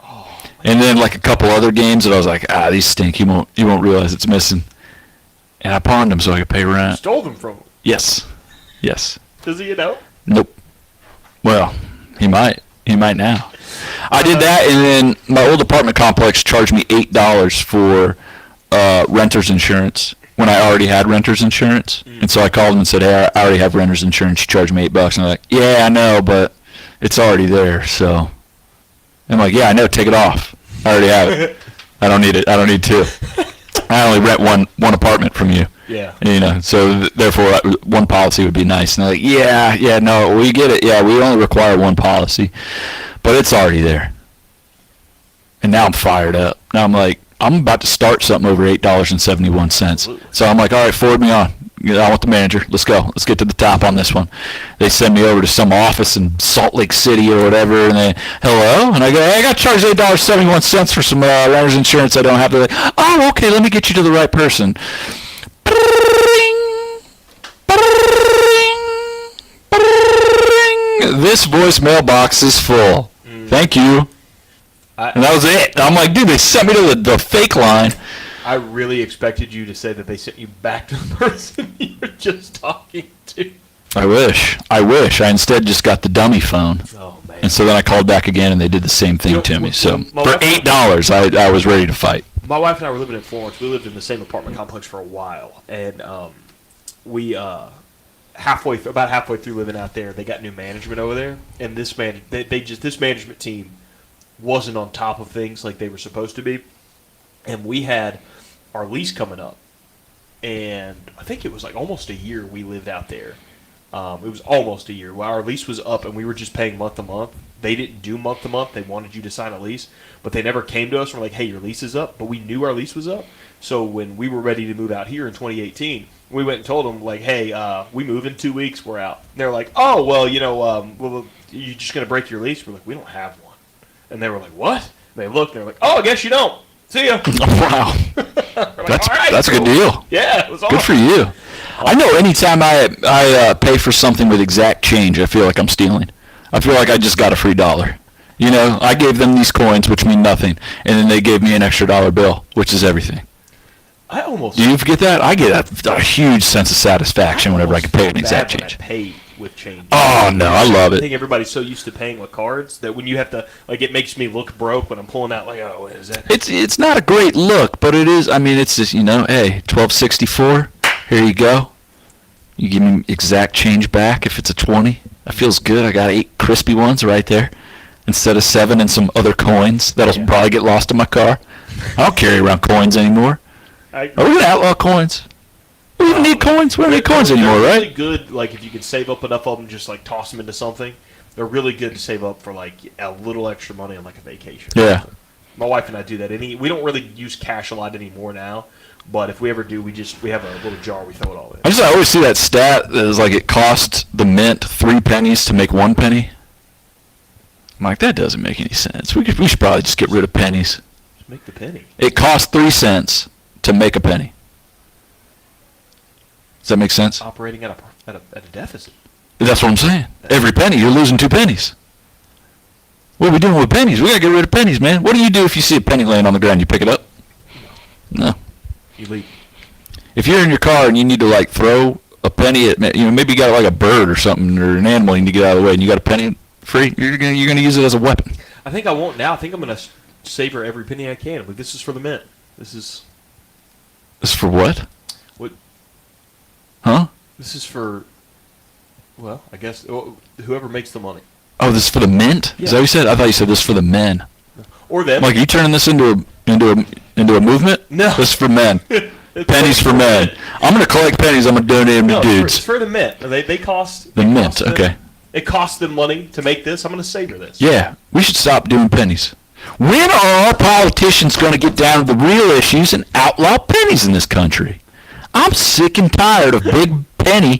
And then like a couple other games that I was like, these stink. You won't realize it's missing. And I pawned them so I could pay rent. Stole them from him? Yes. Does he know? Nope. Well, he might. He might now. I did that, and then my old apartment complex charged me $8 for renter's insurance when I already had renter's insurance. And so I called them and said, hey, I already have renter's insurance. You charged me $8. And they're like, yeah, I know, but it's already there, so... I'm like, yeah, I know. Take it off. I already have it. I don't need it. I don't need 2. I only rent one apartment from you. Yeah. So therefore, one policy would be nice. And they're like, yeah, no, we get it. Yeah, we only require one policy, but it's already there. And now I'm fired up. Now I'm like, I'm about to start something over $8.71. So I'm like, all right, forward me on. I want the manager. Let's go. Let's get to the top on this one. They send me over to some office in Salt Lake City or whatever, and they, hello? And I go, I got charged $8.71 for some renter's insurance I don't have. They're like, oh, okay, let me get you to the right person. This voicemail box is full. Thank you. And that was it. I'm like, dude, they sent me to the fake line. I really expected you to say that they sent you back to the person you were just talking to. I wish. I instead just got the dummy phone. Oh, man. And so then I called back again, and they did the same thing to me. So for $8, I was ready to fight. My wife and I were living in Florence. We lived in the same apartment complex for a while. And we about halfway through living out there, they got new management over there. And this management team wasn't on top of things like they were supposed to be. And we had our lease coming up, and I think it was like almost a year we lived out there. It was almost a year. Well, our lease was up, and we were just paying month to month. They didn't do month to month. They wanted you to sign a lease, but they never came to us and were like, hey, your lease is up. But we knew our lease was up. So when we were ready to move out here in 2018, we went and told them, like, hey, we move in 2 weeks. We're out. And they're like, oh, well, you're just going to break your lease? We're like, we don't have one. And they were like, what? And they looked, and they were like, oh, I guess you don't. See ya. Wow. That's a good deal. Yeah, it was awesome. Good for you. I know anytime I pay for something with exact change, I feel like I'm stealing. I feel like I just got a free $1. I gave them these coins, which mean nothing, and then they gave me an extra $1 bill, which is everything. Do you get that? I get a huge sense of satisfaction whenever I can pay an exact change. I pay with change. Oh, no, I love it. I think everybody's so used to paying with cards that when you have to, like, it makes me look broke when I'm pulling out, like, oh, what is that? It's not a great look, but it is. I mean, it's just, hey, $12.64, here you go. You give me exact change back if it's a 20. That feels good. I got 8 crispy ones right there instead of 7 and some other coins that'll probably get lost in my car. I don't carry around coins anymore. Are we going to outlaw coins? We don't even need coins. We don't need coins anymore, right? They're really good, like, if you can save up enough of them, just, like, toss them into something. They're really good to save up for, like, a little extra money on, like, a vacation. Yeah. My wife and I do that. We don't really use cash a lot anymore now, but if we ever do, we have a little jar we throw it all in. I always see that stat that is like it cost the mint 3 pennies to make 1 penny. I'm like, that doesn't make any sense. We should probably just get rid of pennies. Just make the penny. It cost 3 cents to make a penny. Does that make sense? Operating at a deficit. That's what I'm saying. Every penny, you're losing 2 pennies. What are we doing with pennies? We got to get rid of pennies, man. What do you do if you see a penny laying on the ground? You pick it up? No. You leave. If you're in your car and you need to, like, throw a penny at, maybe you got, like, a bird or something or an animal you need to get out of the way and you got a penny free, you're gonna use it as a weapon. I think I won't now. I think I'm going to savor every penny I can. Like, this is for the mint. This is for what? What? Huh? This is for, well, I guess whoever makes the money. Oh, this is for the mint? Yeah. Is that what you said? I thought you said this is for the men. Or them. Like, you turning this into a movement? No. This is for men. Pennies for men. I'm going to collect pennies. I'm going to donate them to dudes. It's for the mint. They cost. The mint, okay. It costs them money to make this. I'm going to savor this. Yeah, we should stop doing pennies. When are our politicians going to get down to the real issues and outlaw pennies in this country? I'm sick and tired of Big Penny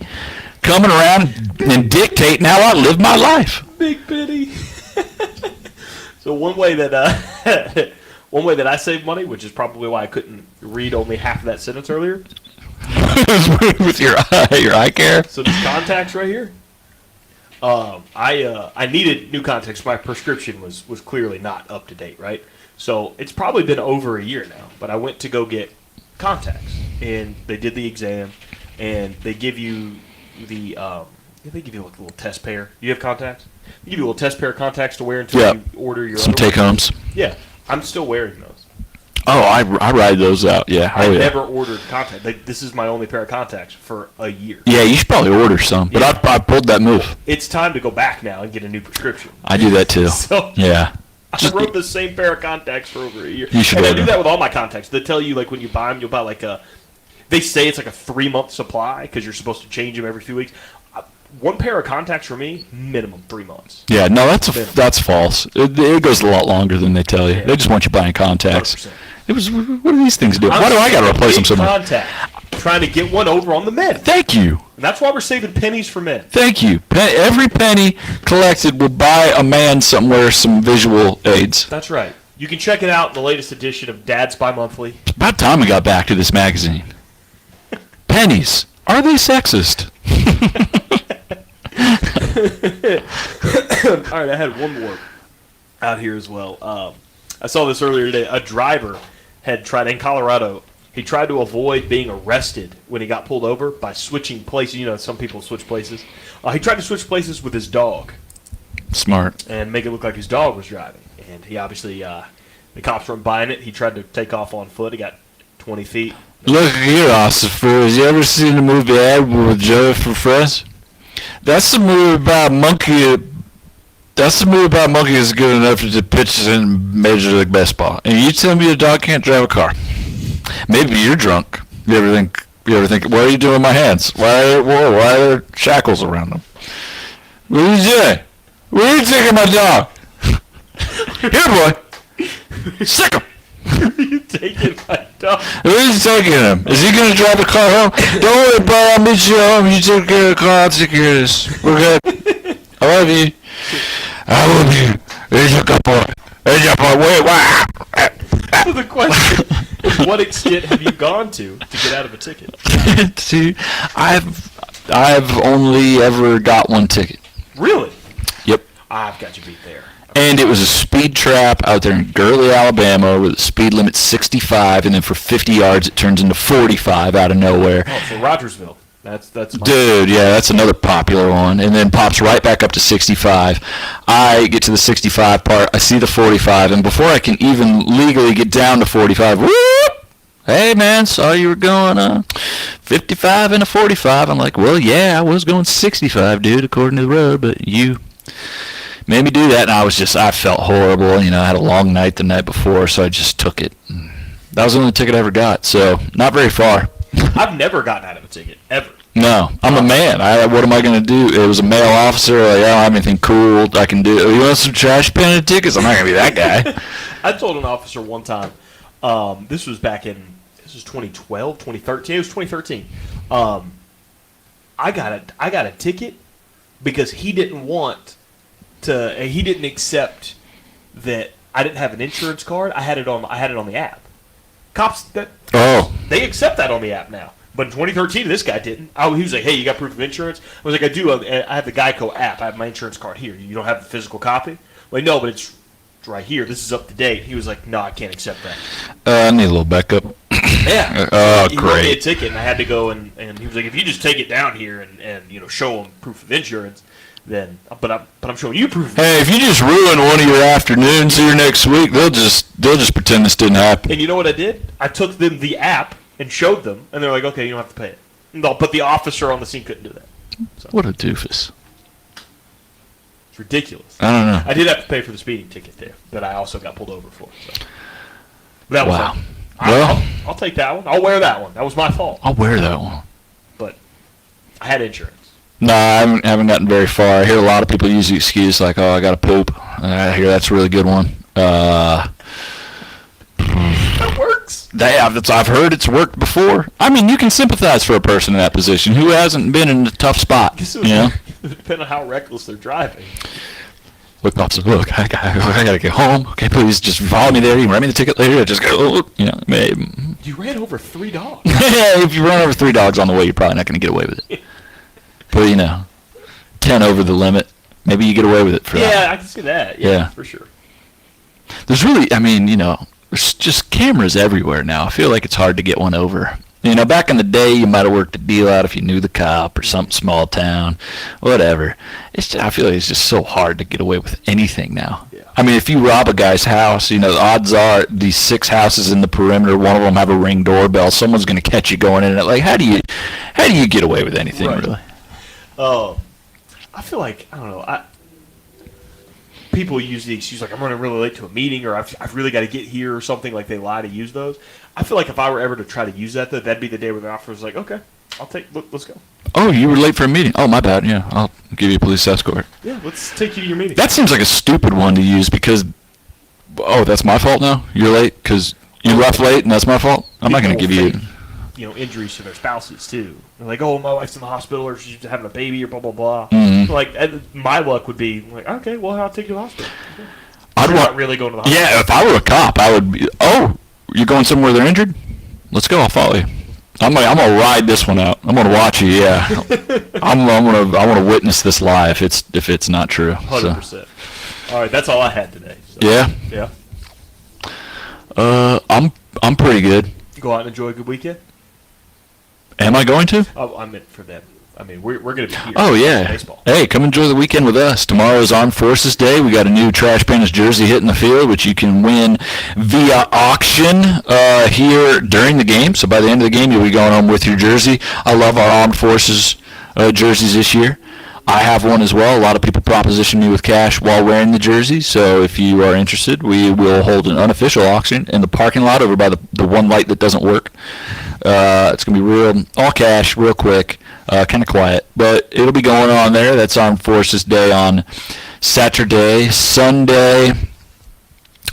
coming around and dictating how I live my life. Big Penny. So one way that I save money, which is probably why I couldn't read only half of that sentence earlier. With your eye care. So these contacts right here. I needed new contacts. My prescription was clearly not up to date, right? So it's probably been over a year now. But I went to go get contacts, and they did the exam, and they give you they give you like a little test pair. You have contacts? They give you a little test pair of contacts to wear until you order your some other take homes. Yeah, I'm still wearing those. Oh, I ride those out. Yeah, I never ordered contacts. This is my only pair of contacts for a year. Yeah, you should probably order some. But Yeah. I pulled that move. It's time to go back now and get a new prescription. I do that too. So yeah. I wrote the same pair of contacts for over a year. You should and I order do that with all my contacts. They tell you, like, when you buy them, you'll buy, like, they say it's like a 3-month supply because you're supposed to change them every 3 weeks. One pair of contacts for me, minimum 3 months. Yeah, no, that's false. It goes a lot longer than they tell you. Yeah. They just want you buying contacts. 100%. What do these things do? Why do I got to replace them so much? Contact. Trying to get one over on the men. Thank you. And that's why we're saving pennies for men. Thank you. Every penny collected will buy a man somewhere some visual aids. That's right. You can check it out in the latest edition of Dad's Bi-Monthly. It's about time we got back to this magazine. Pennies. Are they sexist? All right, I had one more out here as well. I saw this earlier today. A driver had tried, in Colorado, he tried to avoid being arrested when he got pulled over by switching places. You know, some people switch places. He tried to switch places with his dog. Smart. And make it look like his dog was driving. And he obviously, the cops weren't buying it. He tried to take off on foot. He got 20 feet. Look here, Ossifer. You ever seen the movie Edward with Joe from Friends? That's the movie about a monkey. That's the movie about a monkey that's good enough to pitch in Major League Baseball. And you tell me your dog can't drive a car. Maybe you're drunk. You ever think, what are you doing with my hands? Why are there shackles around them? What are you doing? Where are you taking my dog? Here, boy. Sick him. You taking my dog? Where are you taking him? Is he going to drive the car home? Don't worry, bro. I'll meet you home. You take care of the car. I'll take care of this. We're good. I love you. I love you. There's your boy. There's your boy. Wait, wow. So the question is, what extent have you gone to get out of a ticket? See, I've only ever got one ticket. Really? Yep. I've got you beat there. And it was a speed trap out there in Gurley, Alabama, where the speed limit's 65, and then for 50 yards it turns into 45 out of nowhere. Oh, for Rogersville. That's my Dude, yeah, that's another popular one. And then pops right back up to 65. I get to the 65 part, I see the 45, and before I can even legally get down to 45, whoop! Hey, man, saw you were going 55 and a 45. I'm like, well, yeah, I was going 65, dude, according to the road, but you made me do that, and I felt horrible. You know, I had a long night the night before, so I just took it. That was the only ticket I ever got, so not very far. I've never gotten out of a ticket, ever. No, I'm a man. What am I going to do? It was a male officer. Like, I don't have anything cool I can do. You want some trash pan tickets? I'm not going to be that guy. I told an officer one time, this was 2012, 2013. It was 2013. I got a ticket because he didn't accept that I didn't have an insurance card. I had it on the app. Cops they accept that on the app now. But in 2013, this guy didn't. He was like, "Hey, you got proof of insurance?" I was like, "I do. I have the Geico app. I have my insurance card here. You don't have the physical copy?" Like, no, but it's right here. This is up to date. He was like, no, I can't accept that. I need a little backup. Yeah. Oh, he wrote me a great. ticket, and I had to go and he was like, if you just take it down here and show him proof of insurance, then but I'm showing you proof. Hey, if you just ruin one of your afternoons here next week, they'll just pretend this didn't happen. And you know what I did? I took them the app and showed them, and they're like, okay, you don't have to pay it. No, but the officer on the scene couldn't do that. So, What a doofus. it's ridiculous. I don't know. I did have to pay for the speeding ticket there that I also got pulled over for. So. That was Wow. fun. Well, I'll take that one. I'll wear that one. That was my fault. I'll wear that one. But I had insurance. No, I haven't gotten very far. I hear a lot of people use the excuse like, "Oh, I got to poop." I hear that's a really good one. That works. I've heard it's worked before. I mean, you can sympathize for a person in that position who hasn't been in a tough spot. You know, Depending on how reckless they're driving. look, officer, look, I gotta get home. Okay, please just follow me there. You can write me the ticket later. Just go, maybe. You ran over 3 dogs. If you run over 3 dogs on the way, you're probably not gonna get away with it. But 10 over the limit, maybe you get away with it for that. Yeah, I can see that. Yeah, for sure. There's really, there's just cameras everywhere now. I feel like it's hard to get one over. Back in the day, you might have worked a deal out if you knew the cop or some small town, whatever. I feel like it's just so hard to get away with anything now. Yeah. I mean, if you rob a guy's house, the odds are these 6 houses in the perimeter, one of them have a Ring doorbell. Someone's going to catch you going in. Like, how do you get away with anything, Right. really? I feel like, I don't know, people use the excuse like I'm running really late to a meeting or I've really got to get here or something, like they lie to use those. I feel like if I were ever to try to use that, that'd be the day where the officer was like, okay, let's go. Oh, you were late for a meeting. Oh, my bad. Yeah, I'll give you a police escort. Yeah, let's take you to your meeting. That seems like a stupid one to use because, that's my fault now? You're late because you left late and that's my fault? I'm not going to give you... injuries to their spouses too. They're like, oh, my wife's in the hospital or she's having a baby or blah, blah, blah. Mm-hmm. Like, my luck would be like, okay, well, I'll take you to the hospital. I'd You're not really going to the hospital. Yeah, if I were a cop, I would be, you're going somewhere they're injured? Let's go, I'll follow you. I'm gonna ride this one out. I'm gonna watch you, yeah. I want to witness this live if it's not true. 100%. All right, that's all I had today. So. Yeah? Yeah. I'm pretty good. Go out and enjoy a good weekend? Am I going to? Oh, I meant for them. I mean, we're going to be here. Oh, yeah. Baseball. Hey, come enjoy the weekend with us. Tomorrow's Armed Forces Day. We got a new Trash Pandas jersey hitting the field, which you can win via auction here during the game. So by the end of the game, you'll be going home with your jersey. I love our Armed Forces jerseys this year. I have one as well. A lot of people proposition me with cash while wearing the jersey. So if you are interested, we will hold an unofficial auction in the parking lot over by the one light that doesn't work. It's going to be real, all cash, real quick, kind of quiet. But it'll be going on there. That's Armed Forces Day on Saturday. Sunday.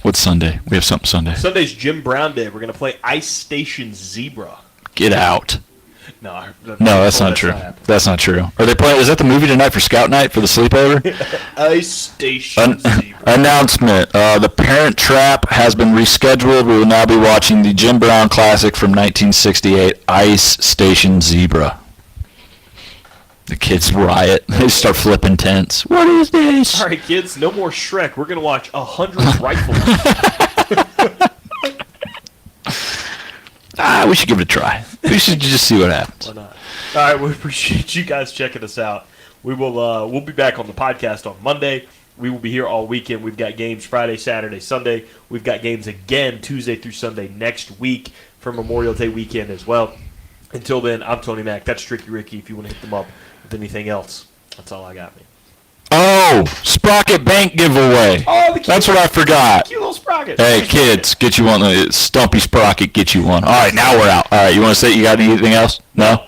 What's Sunday? We have something Sunday. Sunday's Jim Brown Day. We're going to play Ice Station Zebra. Get out. No, that's not true. That's not true. Are they playing? Is that the movie tonight for Scout Night for the sleepover? Ice Station Zebra. Announcement. The Parent Trap has been rescheduled. We will now be watching the Jim Brown classic from 1968, Ice Station Zebra. The kids riot. They start flipping tents. What is this? All right, kids, no more Shrek. We're going to watch 100 Rifles. We should give it a try. We should just see what happens. Why not? All right, we appreciate you guys checking us out. We'll be back on the podcast on Monday. We will be here all weekend. We've got games Friday, Saturday, Sunday. We've got games again Tuesday through Sunday next week for Memorial Day weekend as well. Until then, I'm Tony Mack. That's Tricky Ricky. If you want to hit them up with anything else, that's all I got, man. Oh, Sprocket Bank giveaway. Oh, that's what I forgot. Cute little Sprocket. Hey, kids, get you one. Stumpy Sprocket, get you one. All right, now we're out. All right, you want to say you got anything else? No?